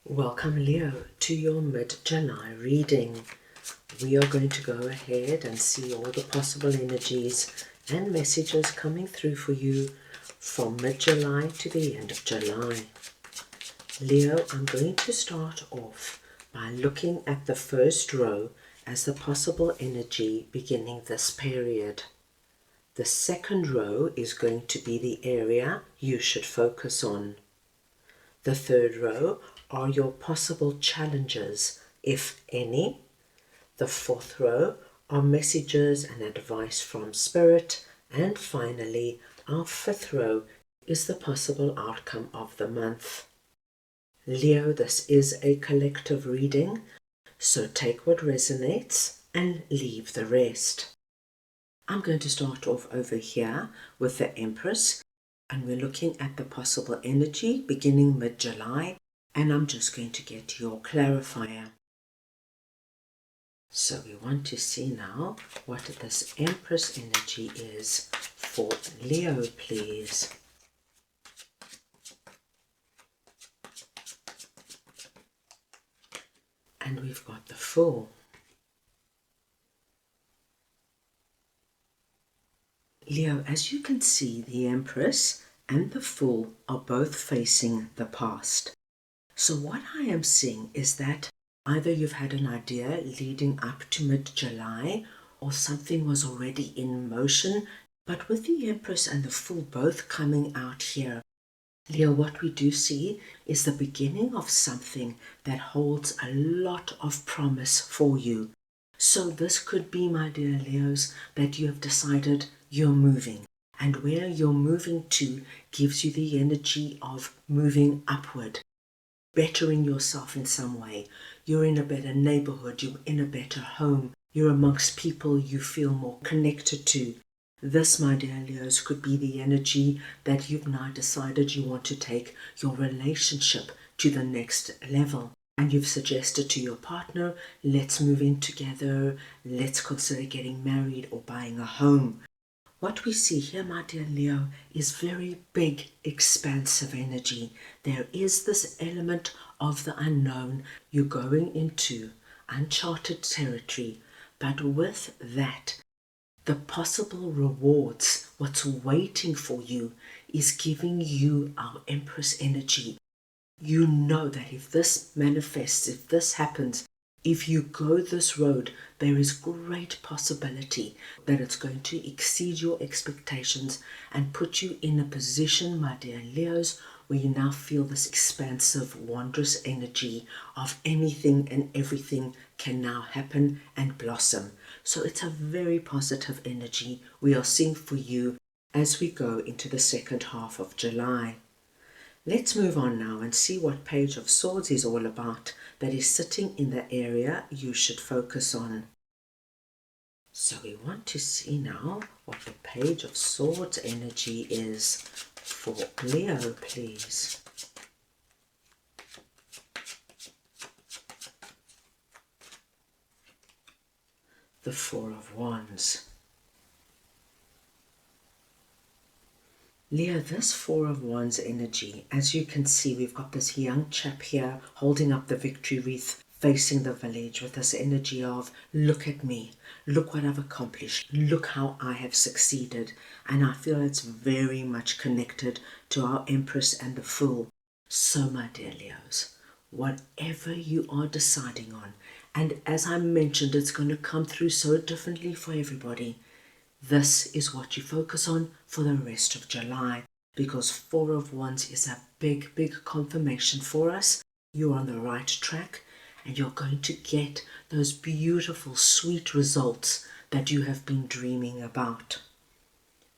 Welcome, Leo, to your mid-July reading. We are going to go ahead and see all the possible energies and messages coming through for you from mid-July to the end of July. Leo, I'm going to start off by looking at the first row as the possible energy beginning this period. The second row is going to be the area you should focus on. The third row are your possible challenges, if any. The fourth row are messages and advice from Spirit. And finally, our fifth row is the possible outcome of the month. Leo, this is a collective reading, so take what resonates and leave the rest. I'm going to start off over here with the Empress, and we're looking at the possible energy beginning mid-July, and I'm just going to get your clarifier. So we want to see now what this Empress energy is for Leo, please. And we've got the Fool. Leo, as you can see, the Empress and the Fool are both facing the past. So what I am seeing is that either you've had an idea leading up to mid-July or something was already in motion, but with the Empress and the Fool both coming out here, Leo, what we do see is the beginning of something that holds a lot of promise for you. So this could be, my dear Leos, that you have decided you're moving, and where you're moving to gives you the energy of moving upward, bettering yourself in some way. You're in a better neighborhood, you're in a better home, you're amongst people you feel more connected to. This, my dear Leos, could be the energy that you've now decided you want to take your relationship to the next level. And you've suggested to your partner, let's move in together, let's consider getting married or buying a home. What we see here, my dear Leo, is very big, expansive energy. There is this element of the unknown. You're going into uncharted territory, but with that, the possible rewards, what's waiting for you, is giving you our Empress energy. You know that if this manifests, if this happens, if you go this road, there is great possibility that it's going to exceed your expectations and put you in a position, my dear Leos, where you now feel this expansive, wondrous energy of anything and everything can now happen and blossom. So it's a very positive energy we are seeing for you as we go into the second half of July. Let's move on now and see what Page of Swords is all about that is sitting in the area you should focus on. So we want to see now what the Page of Swords energy is for Leo, please. The Four of Wands. Leo, this Four of Wands energy, as you can see, we've got this young chap here holding up the victory wreath, facing the village with this energy of, look at me, look what I've accomplished, look how I have succeeded. And I feel it's very much connected to our Empress and the Fool. So, my dear Leos, whatever you are deciding on, and as I mentioned, it's going to come through so differently for everybody. This is what you focus on for the rest of July, because Four of Wands is a big, big confirmation for us. You're on the right track and you're going to get those beautiful, sweet results that you have been dreaming about.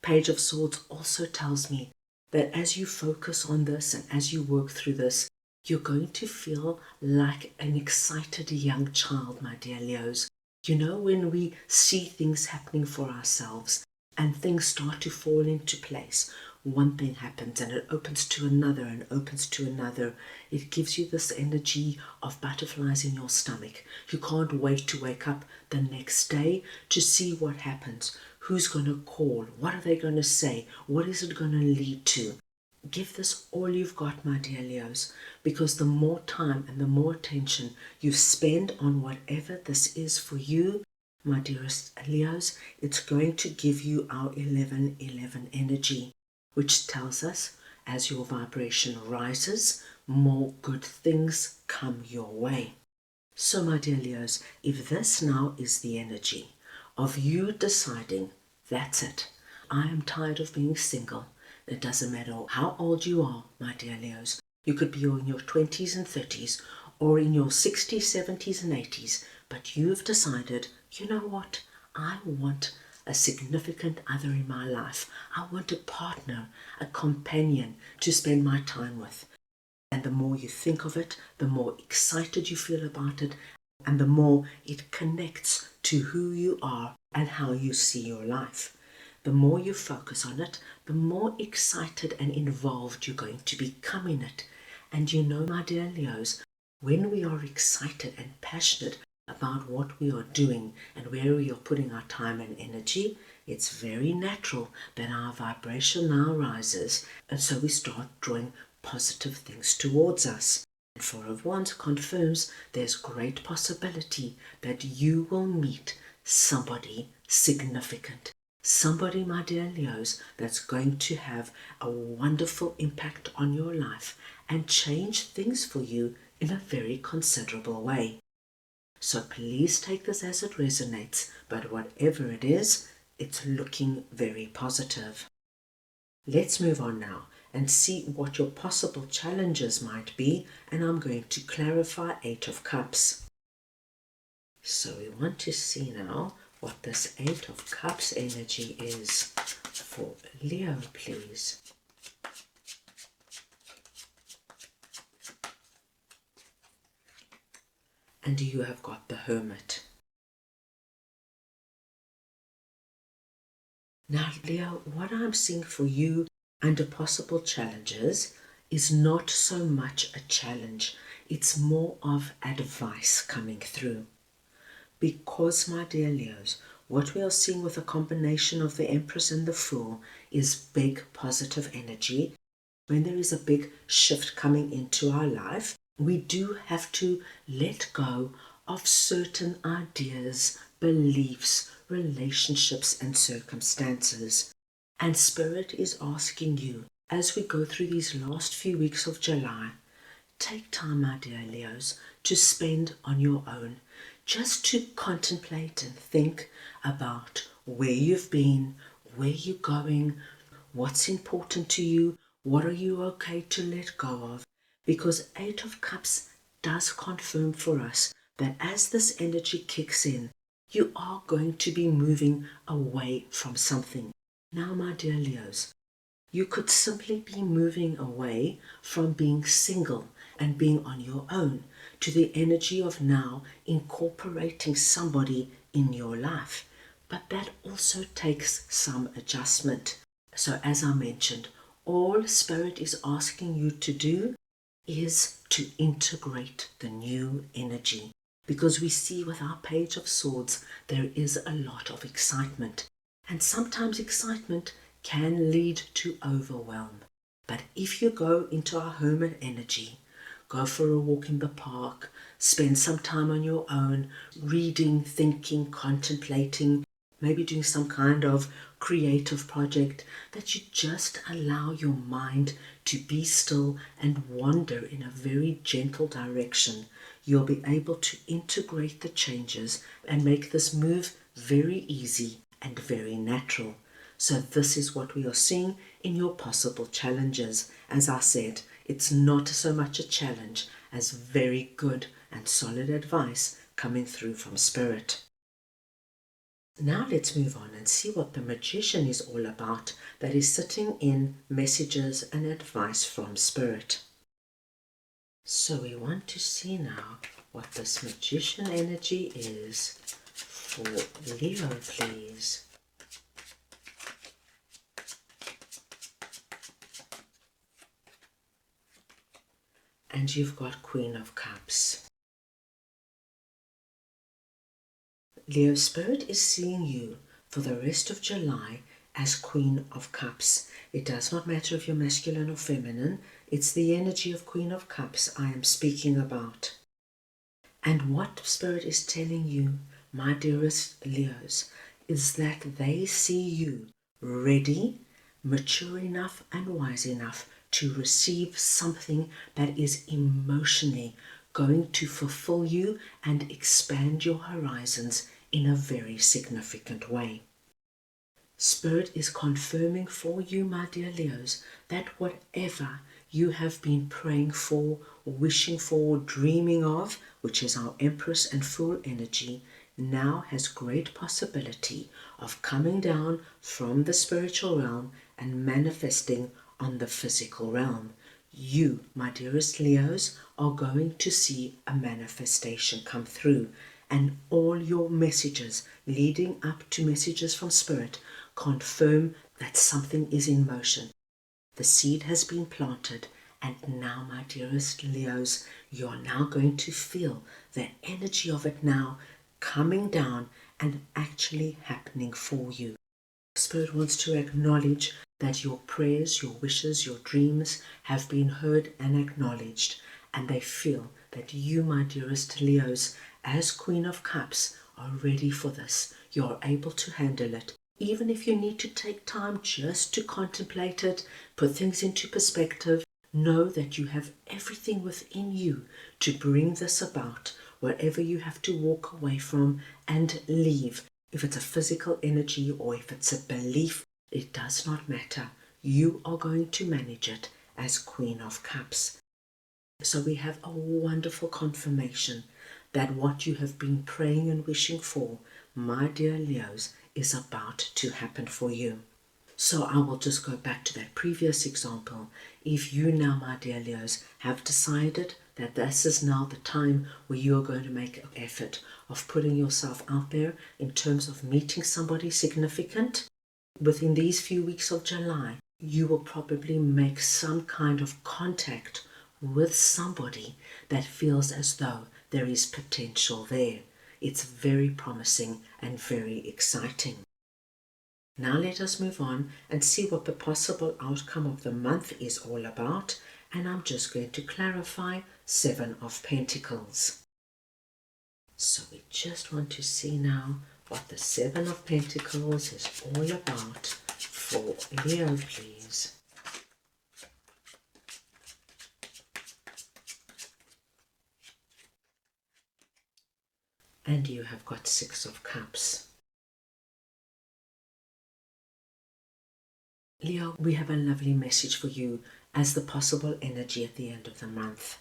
Page of Swords also tells me that as you focus on this and as you work through this, you're going to feel like an excited young child, my dear Leos. You know, when we see things happening for ourselves and things start to fall into place, one thing happens and it opens to another and opens to another. It gives you this energy of butterflies in your stomach. You can't wait to wake up the next day to see what happens. Who's going to call? What are they going to say? What is it going to lead to? Give this all you've got, my dear Leos, because the more time and the more attention you spend on whatever this is for you, my dearest Leos, it's going to give you our 1111 energy, which tells us as your vibration rises, more good things come your way. So, my dear Leos, if this now is the energy of you deciding, that's it, I am tired of being single. It doesn't matter how old you are, my dear Leos. You could be in your 20s and 30s or in your 60s, 70s and 80s, but you've decided, you know what, I want a significant other in my life. I want a partner, a companion to spend my time with. And the more you think of it, the more excited you feel about it, and the more it connects to who you are and how you see your life. The more you focus on it, the more excited and involved you're going to become in it. And you know, my dear Leos, when we are excited and passionate about what we are doing and where we are putting our time and energy, it's very natural that our vibration now rises, and so we start drawing positive things towards us. And for a one confirms there's great possibility that you will meet somebody significant. Somebody, my dear Leos, that's going to have a wonderful impact on your life and change things for you in a very considerable way. So please take this as it resonates, but whatever it is, it's looking very positive. Let's move on now and see what your possible challenges might be, and I'm going to clarify 8 of Cups. So we want to see now what this 8 of Cups energy is for Leo, please. And you have got the Hermit. Now, Leo, what I'm seeing for you under possible challenges is not so much a challenge. It's more of advice coming through. Because, my dear Leos, what we are seeing with a combination of the Empress and the Fool is big positive energy. When there is a big shift coming into our life, we do have to let go of certain ideas, beliefs, relationships and circumstances. And Spirit is asking you, as we go through these last few weeks of July, take time, my dear Leos, to spend on your own, just to contemplate and think about where you've been, where you're going, what's important to you, what are you okay to let go of. Because 8 of Cups does confirm for us that as this energy kicks in, you are going to be moving away from something. Now, my dear Leos, you could simply be moving away from being single and being on your own to the energy of now incorporating somebody in your life. But that also takes some adjustment. So as I mentioned, all Spirit is asking you to do is to integrate the new energy. Because we see with our Page of Swords, there is a lot of excitement. And sometimes excitement can lead to overwhelm. But if you go into our Hermit energy, go for a walk in the park, spend some time on your own, reading, thinking, contemplating, maybe doing some kind of creative project, that you just allow your mind to be still and wander in a very gentle direction, you'll be able to integrate the changes and make this move very easy and very natural. So this is what we are seeing in your possible challenges. As I said, it's not so much a challenge as very good and solid advice coming through from Spirit. Now let's move on and see what the Magician is all about, that is sitting in messages and advice from Spirit. So we want to see now what this Magician energy is for Leo, please. And you've got Queen of Cups. Leo, Spirit is seeing you for the rest of July as Queen of Cups. It does not matter if you're masculine or feminine. It's the energy of Queen of Cups I am speaking about. And what Spirit is telling you, my dearest Leos, is that they see you ready, mature enough and wise enough to receive something that is emotionally going to fulfill you and expand your horizons in a very significant way. Spirit is confirming for you, my dear Leos, that whatever you have been praying for, wishing for, dreaming of, which is our Empress and Fool energy, now has great possibility of coming down from the spiritual realm and manifesting on the physical realm. You, my dearest Leos, are going to see a manifestation come through, and all your messages leading up to messages from Spirit confirm that something is in motion. The seed has been planted, and now, my dearest Leos, you are now going to feel the energy of it now coming down and actually happening for you. Spirit wants to acknowledge that your prayers, your wishes, your dreams have been heard and acknowledged, and they feel that you, my dearest Leos, as Queen of Cups, are ready for this. You're able to handle it. Even if you need to take time just to contemplate it, put things into perspective, know that you have everything within you to bring this about, wherever you have to walk away from and leave. If it's a physical energy or if it's a belief, it does not matter. You are going to manage it as Queen of Cups. So we have a wonderful confirmation that what you have been praying and wishing for, my dear Leos, is about to happen for you. So I will just go back to that previous example. If you now, my dear Leos, have decided that this is now the time where you are going to make an effort of putting yourself out there in terms of meeting somebody significant, within these few weeks of July, you will probably make some kind of contact with somebody that feels as though there is potential there. It's very promising and very exciting. Now let us move on and see what the possible outcome of the month is all about, and I'm just going to clarify 7 of Pentacles. So we just want to see now what the 7 of Pentacles is all about for Leo, please. And you have got 6 of Cups. Leo, we have a lovely message for you as the possible energy at the end of the month.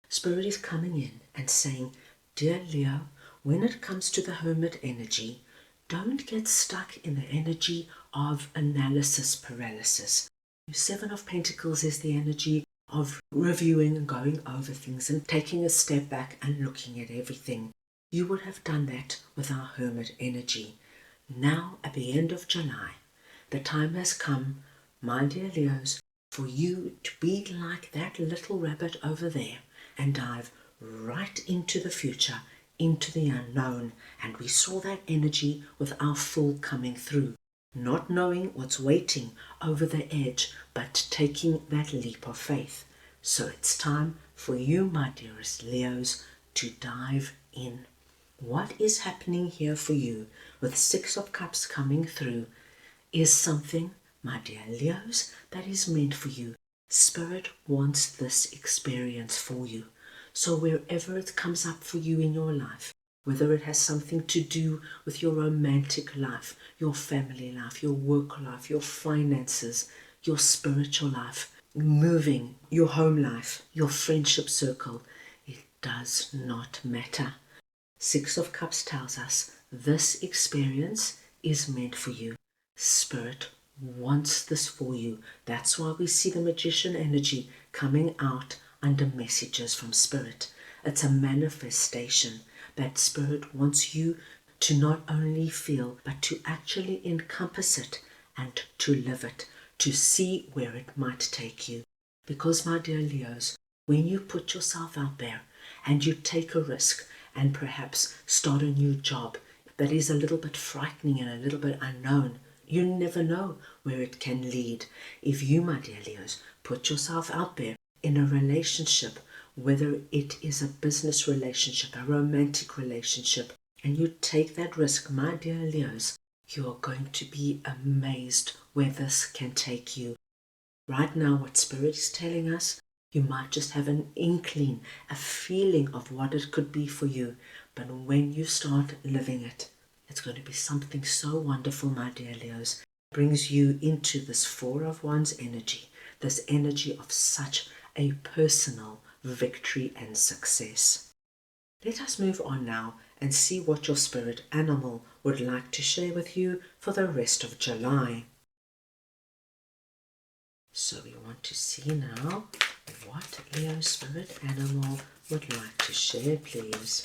Spirit is coming in and saying, dear Leo, when it comes to the Hermit energy, don't get stuck in the energy of analysis paralysis. 7 of Pentacles is the energy of reviewing and going over things and taking a step back and looking at everything. You would have done that with our Hermit energy. Now, at the end of July, the time has come, my dear Leos, for you to be like that little rabbit over there and dive right into the future, into the unknown. And we saw that energy with our Fool coming through, not knowing what's waiting over the edge, but taking that leap of faith. So it's time for you, my dearest Leos, to dive in. What is happening here for you with 6 of Cups coming through is something, my dear Leos, that is meant for you. Spirit wants this experience for you. So wherever it comes up for you in your life, whether it has something to do with your romantic life, your family life, your work life, your finances, your spiritual life, moving, your home life, your friendship circle, it does not matter. 6 of Cups tells us this experience is meant for you. Spirit wants this for you. That's why we see the Magician energy coming out under messages from Spirit. It's a manifestation that Spirit wants you to not only feel, but to actually encompass it and to live it, to see where it might take you. Because, my dear Leos, when you put yourself out there and you take a risk and perhaps start a new job that is a little bit frightening and a little bit unknown, You never know where it can lead. If you, my dear Leos, put yourself out there in a relationship, whether it is a business relationship, a romantic relationship, and you take that risk, my dear Leos, you are going to be amazed where this can take you. Right now, what Spirit is telling us, you might just have an inkling, a feeling of what it could be for you. But when you start living it, it's going to be something so wonderful, my dear Leos. It brings you into this Four of Wands energy, this energy of such a personal victory and success. Let us move on now and see what your spirit animal would like to share with you for the rest of July. So we want to see now what Leo spirit animal would like to share, please.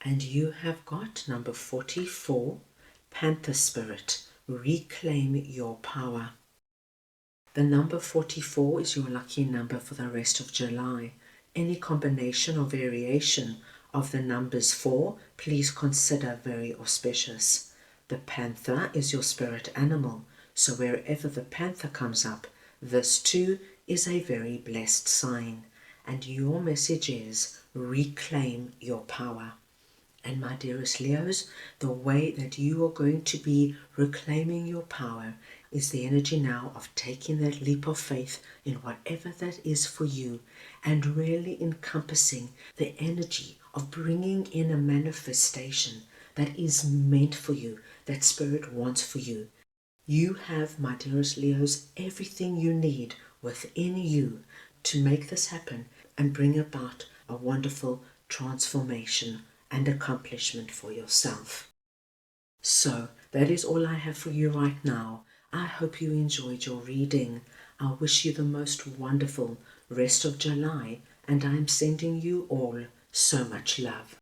And you have got number 44, Panther Spirit, reclaim your power. The number 44 is your lucky number for the rest of July. Any combination or variation of the numbers 4, please consider very auspicious. The panther is your spirit animal, so wherever the panther comes up, this too is a very blessed sign. And your message is reclaim your power. And my dearest Leos, the way that you are going to be reclaiming your power is the energy now of taking that leap of faith in whatever that is for you, and really encompassing the energy of bringing in a manifestation that is meant for you, that Spirit wants for you. You have, my dearest Leos, everything you need within you to make this happen and bring about a wonderful transformation and accomplishment for yourself. So that is all I have for you right now. I hope you enjoyed your reading. I wish you the most wonderful rest of July, and I am sending you all so much love.